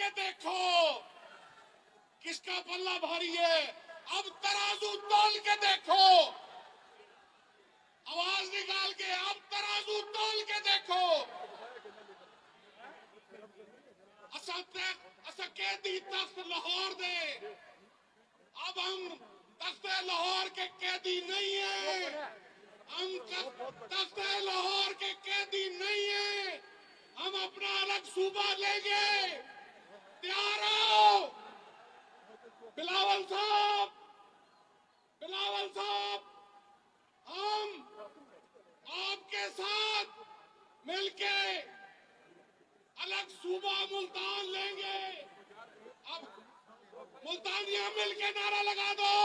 کے دیکھو کس کا پلہ بھاری ہے. اب ترازو تول کے دیکھو, آواز نکال کے اب ترازو تول کے دیکھو. اسا قیدی تخت لاہور دے, اب ہم تخت لاہور کے قیدی نہیں ہیں. ہم تخت لاہور کے قیدی نہیں ہیں. ہم اپنا الگ صوبہ لیں گے. تیار ہو بلاول صاحب, بلاول صاحب, ہم آپ کے ساتھ مل کے الگ صوبہ ملتان لیں گے. اب ملتانیاں مل کے نعرہ لگا دو,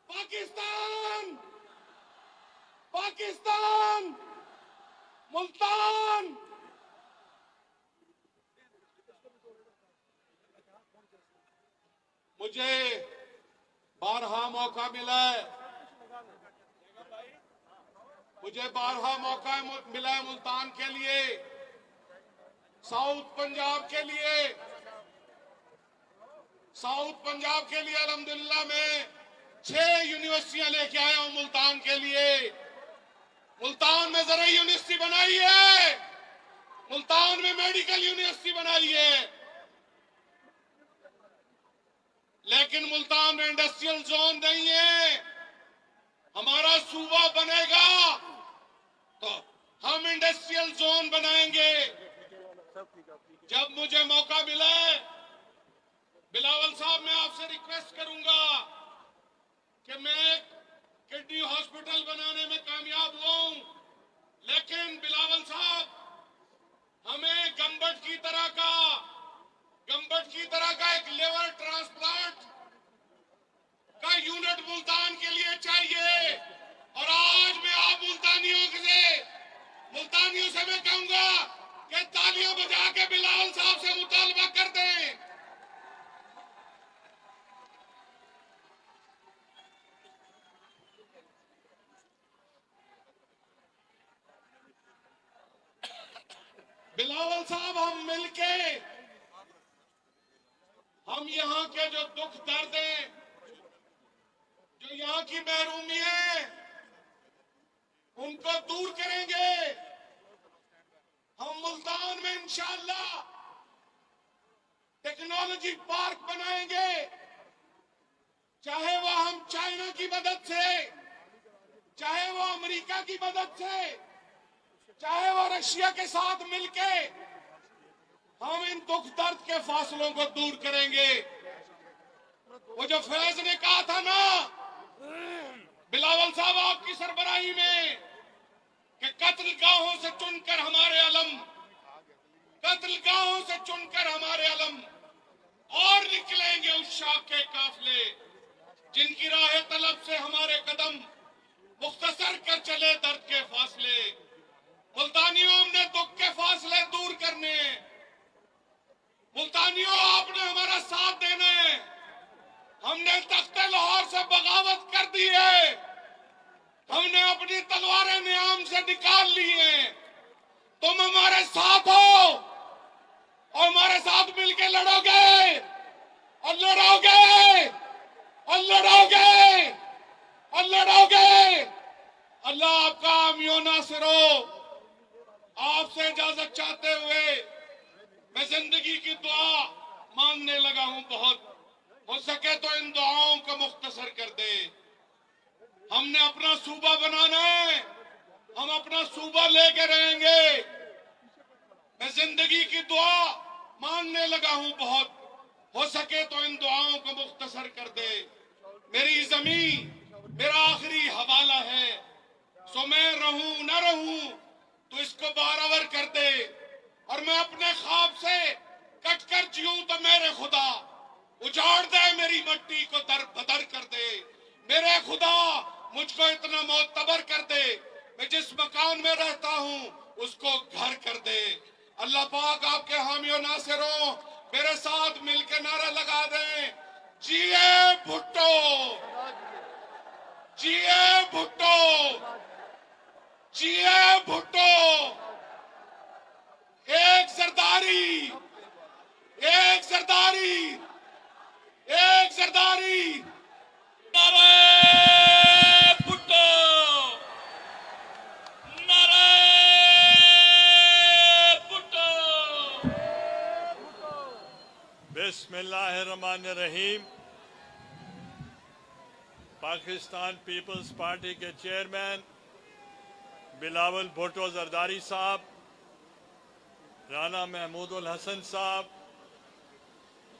پاکستان, پاکستان, ملتان. مجھے بارہا موقع ملا ہے, مجھے بارہا موقع ملا ہے ملتان کے لیے, ساؤتھ پنجاب کے لیے, ساؤتھ پنجاب کے لیے. الحمدللہ میں 6 یونیورسٹیاں لے کے آیا ہوں ملتان کے لیے. ملتان میں زرعی یونیورسٹی بنائی ہے, ملتان میں میڈیکل یونیورسٹی بنائی ہے, لیکن ملتان میں انڈسٹریل زون نہیں ہے. ہمارا صوبہ بنے گا تو ہم انڈسٹریل زون بنائیں گے. جب مجھے موقع ملا ہے, بلاول صاحب میں آپ سے ریکویسٹ کروں گا کہ میں کڈنی ہاسپٹل بنانے میں کامیاب ہوا ہوں, لیکن بلاول صاحب ہمیں گمبٹ کی طرح کا ایک لیور ٹرانسپلانٹ کا یونٹ ملتان کے لیے چاہیے. اور آج میں آپ ملتانیوں سے میں کہوں گا کہ تالیاں بجا کے بلاول صاحب سے مطالبہ کر دیں. بلاول صاحب ہم مل کے ہم یہاں کے جو دکھ درد ہیں, جو یہاں کی محرومی ہے, ان کو دور کریں گے. ہم ملتان میں انشاءاللہ ٹیکنالوجی پارک بنائیں گے, چاہے وہ ہم چائنا کی مدد سے, چاہے وہ امریکہ کی مدد سے, چاہے وہ رشیا کے ساتھ مل کے ہم ان دکھ درد کے فاصلوں کو دور کریں گے. وہ جو فیض نے کہا تھا نا بلاول صاحب آپ کی سربراہی میں کہ قتل گاہوں سے چن کر ہمارے علم, قتل گاہوں سے چن کر ہمارے علم, اور نکلیں گے اس شاخ کے قافلے جن کی راہ طلب سے ہمارے قدم مختصر کر چلے درد کے فاصلے. ملتانیوں ہم نے دکھ کے فاصلے دور کرنے, ملتانیوں آپ نے ہمارا ساتھ دینا ہے. ہم نے تخت لاہور سے بغاوت کر دی ہے, ہم نے اپنی تلواریں نیام سے نکال لی ہیں. تم ہمارے ساتھ ہو اور ہمارے ساتھ مل کے لڑو گے اور لڑو گے اور لڑو گے اور لڑو گے. اللہ آپ کا حامی و ناصر ہو. آپ سے اجازت چاہتے ہوئے میں زندگی کی دعا مانگنے لگا ہوں. بہت ہو سکے تو ان دعاؤں کو مختصر کر دے. ہم نے اپنا صوبہ بنانا ہے, ہم اپنا صوبہ لے کے رہیں گے. میں زندگی کی دعا مانگنے لگا ہوں. بہت ہو سکے تو ان دعاؤں کو مختصر کر دے. میری زمین میرا آخری حوالہ ہے, سو میں رہوں نہ رہوں تو اس کو بارآور کر دے. اور میں اپنے خواب سے کٹ کر جیوں تو میرے خدا اجاڑ دے, میری مٹی کو در بدر کر دے. میرے خدا مجھ کو اتنا معتبر کر دے, میں جس مکان میں رہتا ہوں اس کو گھر کر دے. اللہ پاک آپ کے حامی و ناصر ہوں. میرے ساتھ مل کے نعرہ لگا دیں, جیے بھٹو, جیے بھٹو, جیے بھٹو. ایک زرداری, زرداری، ایک زرداری، نعرہ بھٹو، نعرہ بھٹو۔ بسم اللہ الرحمن الرحیم۔ پاکستان پیپلز پارٹی کے چیئرمین بلاول بھٹو زرداری صاحب، رانا محمود الحسن صاحب،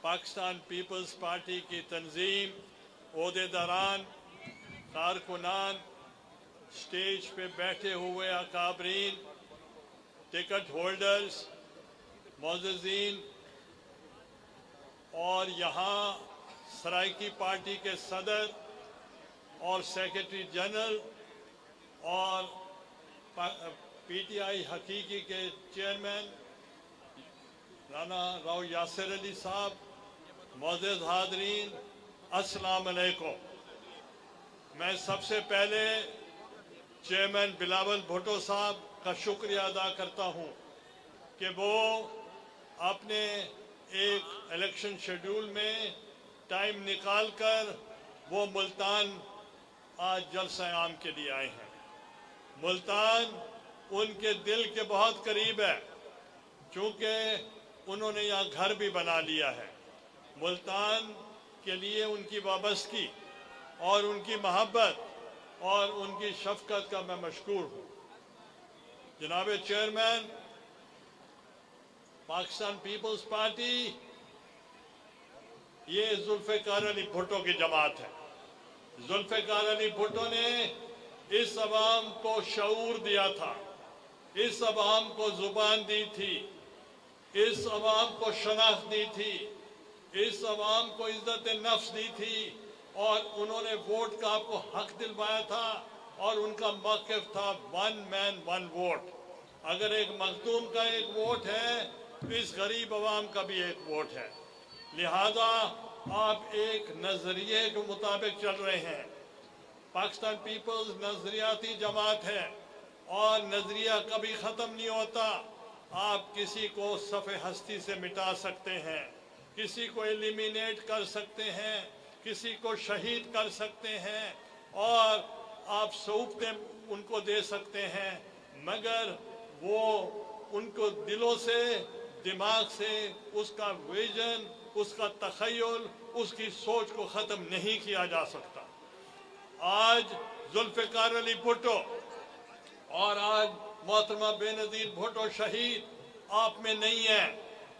پاکستان پیپلز پارٹی کی تنظیم، عہدیداران، کارکنان، سٹیج پہ بیٹھے ہوئے اکابرین، ٹکٹ ہولڈرز، معززین، اور یہاں سرائیکی پارٹی کے صدر اور سیکرٹری جنرل اور پی ٹی آئی حقیقی کے چیئرمین رانا راؤ یاسر علی صاحب، معزز حاضرین، السلام علیکم۔ میں سب سے پہلے چیئرمین بلاول بھٹو صاحب کا شکریہ ادا کرتا ہوں کہ وہ اپنے ایک الیکشن شیڈول میں ٹائم نکال کر وہ ملتان آج جلسہ عام کے لیے آئے ہیں۔ ملتان ان کے دل کے بہت قریب ہے، چونکہ انہوں نے یہاں گھر بھی بنا لیا ہے۔ ملتان کے لیے ان کی وابستگی اور ان کی محبت اور ان کی شفقت کا میں مشکور ہوں۔ جناب چیئرمین، پاکستان پیپلز پارٹی یہ ذوالفقار علی بھٹو کی جماعت ہے۔ ذوالفقار علی بھٹو نے اس عوام کو شعور دیا تھا، اس عوام کو زبان دی تھی، اس عوام کو شناخت دی تھی، اس عوام کو عزت نفس دی تھی، اور انہوں نے ووٹ کا آپ کو حق دلوایا تھا، اور ان کا موقف تھا ون مین ون ووٹ۔ اگر ایک مخدوم کا ایک ووٹ ہے تو اس غریب عوام کا بھی ایک ووٹ ہے، لہذا آپ ایک نظریے کے مطابق چل رہے ہیں۔ پاکستان پیپلز نظریاتی جماعت ہے اور نظریہ کبھی ختم نہیں ہوتا۔ آپ کسی کو صفحہ ہستی سے مٹا سکتے ہیں، کسی کو ایلیمینیٹ کر سکتے ہیں، کسی کو شہید کر سکتے ہیں، اور آپ صحبتیں ان کو دے سکتے ہیں، مگر وہ ان کو دلوں سے، دماغ سے اس کا ویژن، اس کا تخیل، اس کی سوچ کو ختم نہیں کیا جا سکتا۔ آج ذوالفقار علی بھٹو اور آج محترمہ بے نظیر بھٹو شہید آپ میں نہیں ہیں،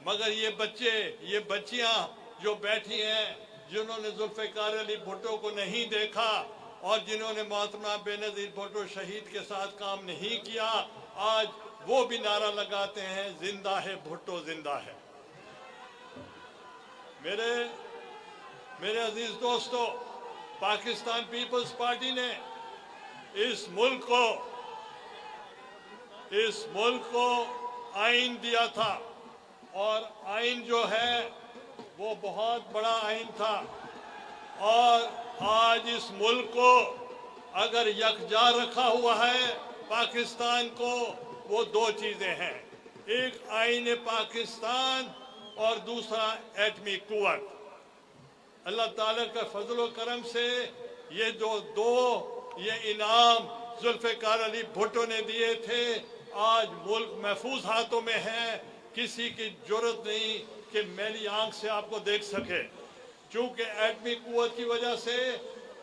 مگر یہ بچے، یہ بچیاں جو بیٹھی ہیں، جنہوں نے ذوالفقار علی بھٹو کو نہیں دیکھا اور جنہوں نے محترمہ بے نظیر بھٹو شہید کے ساتھ کام نہیں کیا، آج وہ بھی نعرہ لگاتے ہیں زندہ ہے بھٹو، زندہ ہے۔ میرے عزیز دوستو، پاکستان پیپلز پارٹی نے اس ملک کو آئین دیا تھا، اور آئین جو ہے وہ بہت بڑا آئین تھا، اور آج اس ملک کو اگر یکجا رکھا ہوا ہے پاکستان کو، وہ دو چیزیں ہیں، ایک آئین پاکستان اور دوسرا ایٹمی قوت۔ اللہ تعالیٰ کا فضل و کرم سے یہ یہ انعام ذوالفقار علی بھٹو نے دیے تھے، آج ملک محفوظ ہاتھوں میں ہے، کسی کی جرت نہیں کہ میلی آنکھ سے آپ کو دیکھ سکے، چونکہ ایٹمی قوت کی وجہ سے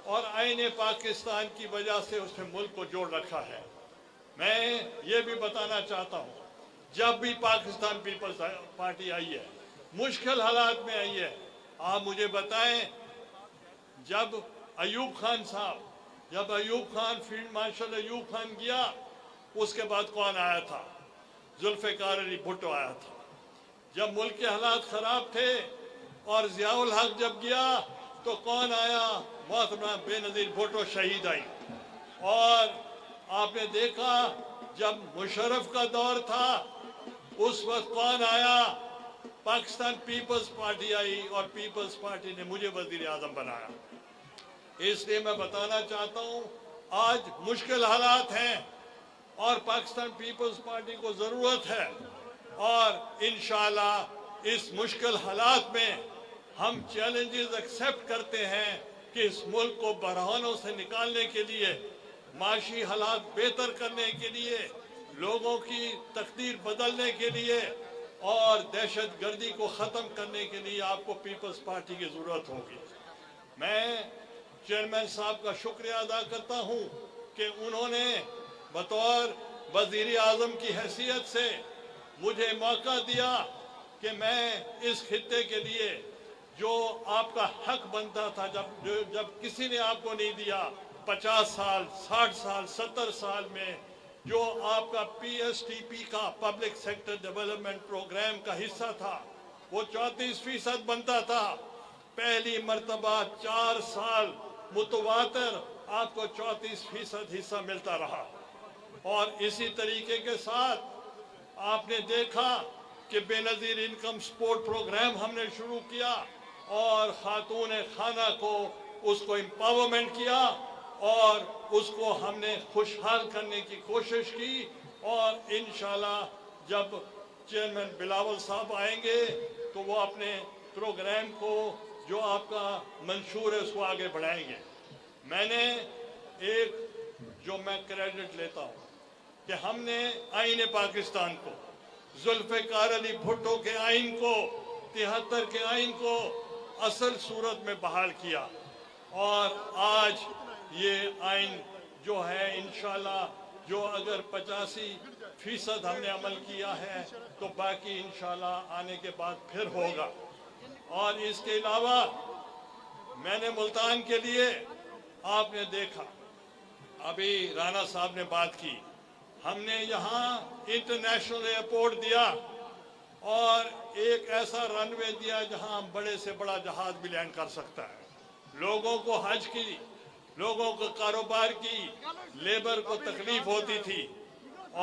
اور آئین پاکستان کی وجہ سے اس نے ملک کو جوڑ رکھا ہے۔ میں یہ بھی بتانا چاہتا ہوں، جب بھی پاکستان پیپلز پارٹی آئی ہے، مشکل حالات میں آئی ہے، آپ مجھے بتائیں، جب ایوب خان فیلڈ مارشل ایوب خان گیا، اس کے بعد کون آیا تھا؟ ذوالفقار علی بھٹو آیا تھا۔ جب ملک کے حالات خراب تھے اور ضیاء الحق جب گیا تو کون آیا؟ محترمہ بے نظیر بھٹو شہید آئی۔ اور آپ نے دیکھا جب مشرف کا دور تھا، اس وقت کون آیا؟ پاکستان پیپلز پارٹی آئی، اور پیپلز پارٹی نے مجھے وزیر اعظم بنایا۔ اس لیے میں بتانا چاہتا ہوں، آج مشکل حالات ہیں اور پاکستان پیپلز پارٹی کو ضرورت ہے، اور انشاءاللہ اس مشکل حالات میں ہم چیلنجز ایکسیپٹ کرتے ہیں کہ اس ملک کو بحرانوں سے نکالنے کے لیے، معاشی حالات بہتر کرنے کے لیے، لوگوں کی تقدیر بدلنے کے لیے اور دہشت گردی کو ختم کرنے کے لیے آپ کو پیپلز پارٹی کی ضرورت ہوگی۔ میں چیئرمین صاحب کا شکریہ ادا کرتا ہوں کہ انہوں نے بطور وزیر اعظم کی حیثیت سے مجھے موقع دیا کہ میں اس خطے کے لیے جو آپ کا حق بنتا تھا، جب کسی نے آپ کو نہیں دیا، 50 سال 60 سال 70 سال میں جو آپ کا پی ایس ٹی پی کا پبلک سیکٹر ڈیولپمنٹ پروگرام کا حصہ تھا وہ 34% بنتا تھا۔ پہلی مرتبہ 4 سال متواتر آپ کو 34% حصہ ملتا رہا، اور اسی طریقے کے ساتھ آپ نے دیکھا کہ بے نظیر انکم سپورٹ پروگرام ہم نے شروع کیا اور خاتون خانہ کو اس کو امپاورمنٹ کیا اور اس کو ہم نے خوشحال کرنے کی کوشش کی، اور انشاءاللہ جب چیئرمین بلاول صاحب آئیں گے تو وہ اپنے پروگرام کو جو آپ کا منشور ہے اس کو آگے بڑھائیں گے۔ میں نے ایک جو میں کریڈٹ لیتا ہوں کہ ہم نے آئین پاکستان کو، ذوالفقار علی بھٹو کے آئین کو، 73 کے آئین کو اصل صورت میں بحال کیا، اور آج یہ آئین جو ہے انشاءاللہ جو اگر 85% ہم نے عمل کیا ہے تو باقی انشاءاللہ آنے کے بعد پھر ہوگا۔ اور اس کے علاوہ میں نے ملتان کے لیے، آپ نے دیکھا ابھی رانا صاحب نے بات کی، ہم نے یہاں انٹرنیشنل ایئرپورٹ دیا اور ایک ایسا رن وے دیا جہاں بڑے سے بڑا جہاز بھی لینڈ کر سکتا ہے۔ لوگوں کو حج کی، لوگوں کو کاروبار کی، لیبر کو تکلیف ہوتی تھی،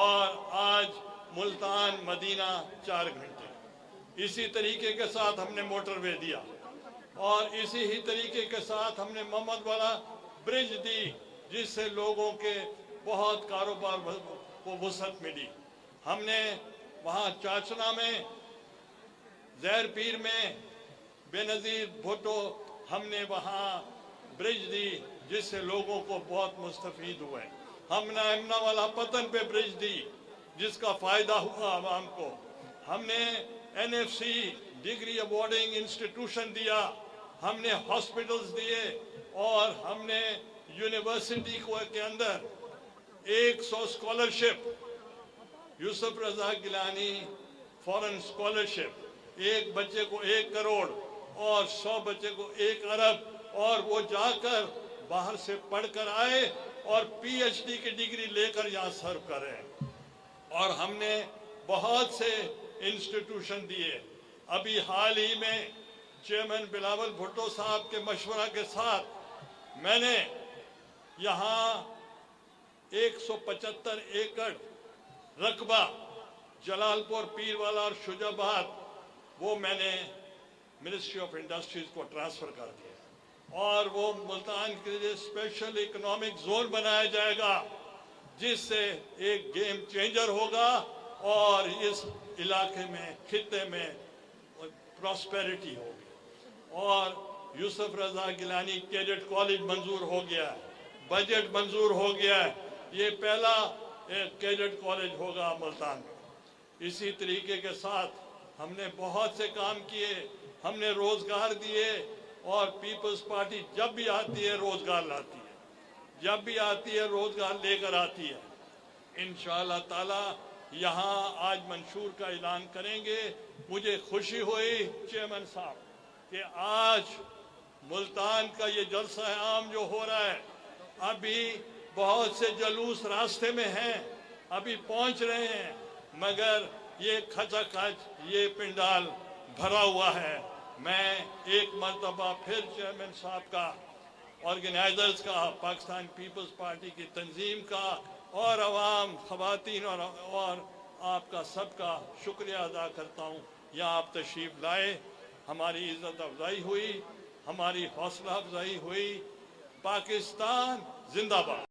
اور آج ملتان مدینہ 4 گھنٹے۔ اسی طریقے کے ساتھ ہم نے موٹر وے دیا، اور اسی ہی طریقے کے ساتھ ہم نے محمد والا برج دی جس سے لوگوں کے بہت کاروبار کو وسعت ملی۔ ہم نے وہاں چاچنا میں، زہر پیر میں بے نظیر بھٹو ہم نے وہاں برج دی جس سے لوگوں کو بہت مستفید ہوئے۔ ہم نے امنا والا پتن پہ برج دی جس کا فائدہ ہوا عوام کو۔ ہم نے N F C degree awarding institution دیا، ہم نے ہاسپٹلز دیے، اور ہم نے یونیورسٹی کے اندر 100 اسکالرشپ، یوسف رضا گیلانی فورن اسکالرشپ، ایک بچے کو 1 کروڑ اور 100 بچے کو 1 ارب، اور وہ جا کر باہر سے پڑھ کر آئے اور پی ایچ ڈی کی ڈگری لے کر یہاں سرو کر رہے ہیں۔ اور ہم نے بہت سے انسٹیٹیوشن دیے۔ ابھی حال ہی میں چیئرمین بلاول بھٹو صاحب کے مشورہ کے ساتھ میں نے یہاں 175 ایکڑ رقبہ جلال پور، پیر والا اور شجاع آباد وہ میں نے منسٹری آف انڈسٹریز کو ٹرانسفر کر دیا، اور وہ ملتان کے لیے اسپیشل اکنامک زون بنایا جائے گا جس سے ایک گیم چینجر ہوگا اور اس علاقے میں، خطے میں پراسپیرٹی ہوگی۔ اور یوسف رضا گیلانی کیڈٹ کالج منظور ہو گیا ہے، بجٹ منظور ہو گیا ہے، یہ پہلا کیڈٹ کالج ہوگا ملتان میں۔ اسی طریقے کے ساتھ ہم نے بہت سے کام کیے، ہم نے روزگار دیے، اور پیپلز پارٹی جب بھی آتی ہے روزگار لاتی ہے، جب بھی آتی ہے روزگار لے کر آتی ہے۔ انشاءاللہ تعالی یہاں آج منشور کا اعلان کریں گے۔ مجھے خوشی ہوئی چیئرمین صاحب کہ آج ملتان کا یہ جلسہ عام جو ہو رہا ہے، ابھی بہت سے جلوس راستے میں ہیں، ابھی پہنچ رہے ہیں، مگر یہ کھچا کھچ یہ پنڈال بھرا ہوا ہے۔ میں ایک مرتبہ پھر چیئرمین صاحب کا، آرگنائزرز کا، پاکستان پیپلز پارٹی کی تنظیم کا، اور عوام، خواتین اور آپ کا سب کا شکریہ ادا کرتا ہوں۔ یہاں آپ تشریف لائے، ہماری عزت افزائی ہوئی، ہماری حوصلہ افزائی ہوئی۔ پاکستان زندہ باد۔